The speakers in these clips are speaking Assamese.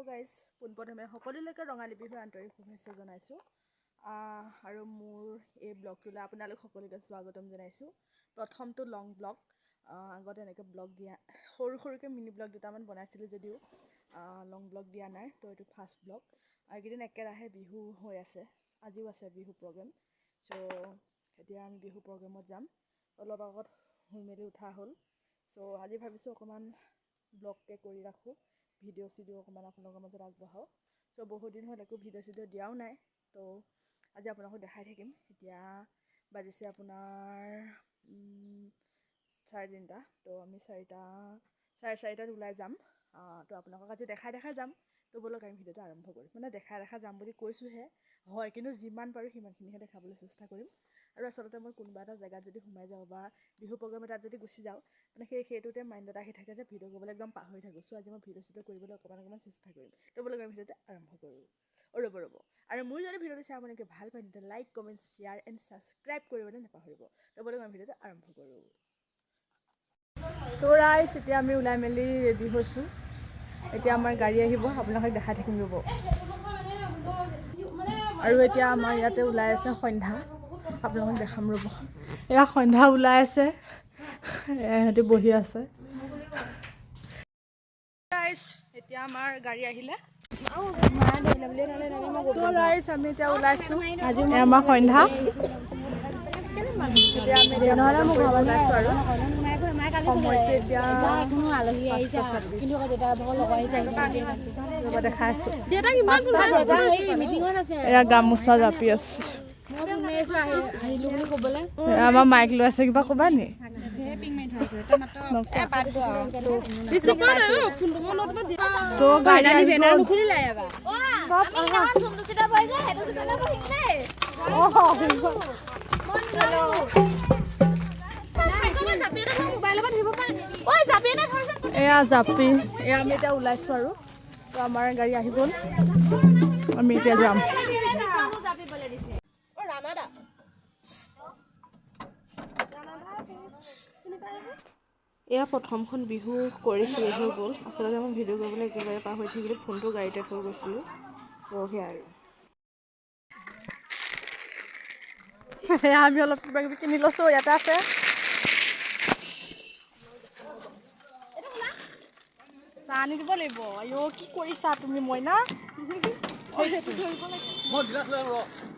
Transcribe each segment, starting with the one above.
গাইজ পোনপ্ৰথমে সকলোলৈকে ৰঙালী বিহুৰ আন্তৰিক শুভেচ্ছা জনাইছোঁ আৰু মোৰ এই ব্লগটোলৈ আপোনালোক সকলোকে স্বাগতম জনাইছোঁ। প্ৰথমটো লং ব্লগ, আগতে এনেকৈ ব্লগ দিয়া সৰুকৈ মিনি ব্লগ দুটামান বনাইছিলোঁ যদিও লং ব্লগ দিয়া নাই, তো এইটো ফাৰ্ষ্ট ব্লগ। এইকেইদিন একেৰাহে বিহু হৈ আছে, আজিও আছে বিহু প্ৰগ্ৰেম। চ' এতিয়া আমি বিহু প্ৰগ্ৰেমত যাম। অলপ আগত শুই মেলি উঠা হ'ল, চ' আজি ভাবিছোঁ অকণমান ব্লগকে কৰি ৰাখোঁ, ভিডিঅ' চিডিঅ' অকণমান আপোনালোকৰ মাজত আগবঢ়াওঁ। চ' বহুত দিন হ'ল একো ভিডিঅ' চিডিঅ' দিয়াও নাই, তো আজি আপোনালোকক দেখাই থাকিম। এতিয়া বাজিছে আপোনাৰ 3:30, তো আমি 4:30 ওলাই যাম। তো আপোনালোকক আজি দেখাই যাম। তো ব'লক আমি ভিডিঅ'টো আৰম্ভ কৰিম। মানে দেখাই যাম বুলি কৈছোঁহে হয়, কিন্তু যিমান পাৰোঁ সিমানখিনিহে দেখাবলৈ চেষ্টা কৰিম। আৰু আচলতে মই কোনোবা এটা জেগাত যদি সোমাই যাওঁ বা বিহু প্ৰগ্ৰেম এটাত যদি গুচি যাওঁ, মানে সেইটোতে মাইণ্ডত আহি থাকে যে ভিডিঅ' কৰিবলৈ একদম পাহৰি থাকোঁ। চ' আজি মই ভিডিঅ' কৰিবলৈ অকণমান চেষ্টা কৰিম। তো ব'লক আমি ভিডিঅ'টো আৰম্ভ কৰোঁ। ৰ'ব আৰু মোৰ যদি ভিডিঅ'টো চাই আপোনালোকে ভাল পায় তেন্তে like, comment, share and subscribe কৰিবলৈ নাপাহৰিব। তো ব'লক আমি ভিডিঅ'টো আৰম্ভ কৰোঁ। তো ৰাইজ এতিয়া আমি ওলাই মেলি ৰেডি হৈছোঁ। এতিয়া আমাৰ গাড়ী আহিব, আপোনালোকক দেখাই থাকিম ৰ'ব। আৰু এতিয়া আমাৰ ইয়াতে ওলাই আছে সন্ধ্যা, আপোনালোকক দেখাম ৰ'ব। এয়া সন্ধ্যা ওলাই আছে, সিহঁতি বহি আছে। এতিয়া আমাৰ গাড়ী আহিলে, তো ৰাইজ আমি এতিয়া ওলাইছোঁ। আমাৰ সন্ধ্যা এতিয়া আমি ওলাইছোঁ আৰু সময়টো এতিয়া দেখাইছোঁ। এয়া গামোচা জাপি আছে, আমাৰ মাইক লৈ আছে, কিবা ক'বা নি? এয়া জাপি, এয়া আমি এতিয়া ওলাইছোঁ আৰু তো আমাৰ গাড়ী আহি গ'ল, আমি এতিয়া যাম। এয়া প্ৰথমখন বিহু কৰি শেষ হৈ গ'ল। আচলতে মই ভিডিঅ' কৰিবলৈ একেবাৰে পাহৰি থাকিলোঁ, ফোনটো গাড়ীতে থৈ গৈছিলোঁ। চ' সেয়া আৰু সেয়া আমি অলপ কিবা কিবি কিনি লৈছোঁ, ইয়াতে আছে। চাহ আনি দিব লাগিব। আইঅ' কি কৰিছা তুমি? মই না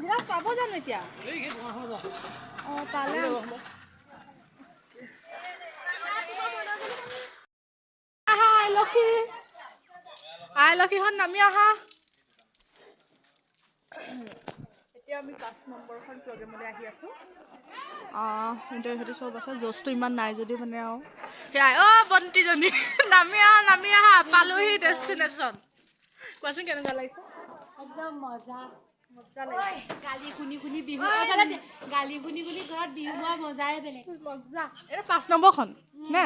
গিলাচ পাব জানো এতিয়া? অঁ, তালৈ আইলক্ষীখন নামি আহা। এতিয়া আমি 5 নম্বৰখন প্ৰগ্ৰেমলৈ আহি আছোঁ। ইহঁতি চব আছে, জ'চটো ইমান নাই যদিও মানে আৰু সেয়াই। অ' বন্তিজনী নামি আহা, পালোহি ডেষ্টিনেশ্যন। কোৱাচোন কেনেকুৱা লাগিছে? একদম মজা লাগিছে। গালি শুনি বিহু গালি শুনি ঘৰত বিহু হোৱা মজাই বেলেগ। মজা। এইটো 5 নম্বৰখন নে?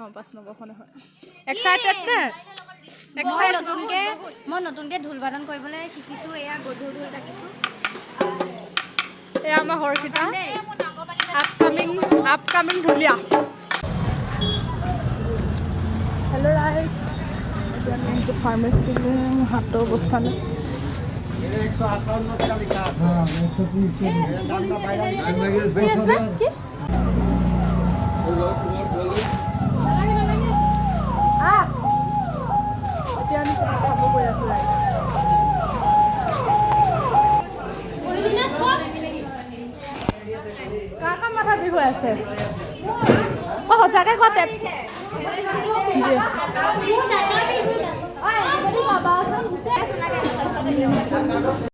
অঁ, 5 নম্বৰখনে হয়। এক্সাইটেড নে? মই নতুনকৈ ঢোল বাদন কৰিবলৈ শিকিছোঁ। এয়া গধুৰ ঢোল ৰাখিছোঁ। এয়া আমাৰ হৰ্ষিতা, আপকামিং ঢুলীয়া। হেল্ল' ৰাইজ, এতিয়া আমি আহিছোঁ ফাৰ্মাচীলৈ, হাতৰ অৱস্থা নাই। এতিয়া আমি খাব গৈ আছোঁ ৰাইজ। কাৰ মাথা বিষ হৈ আছে? সঁচাকৈ কোৱা টেপ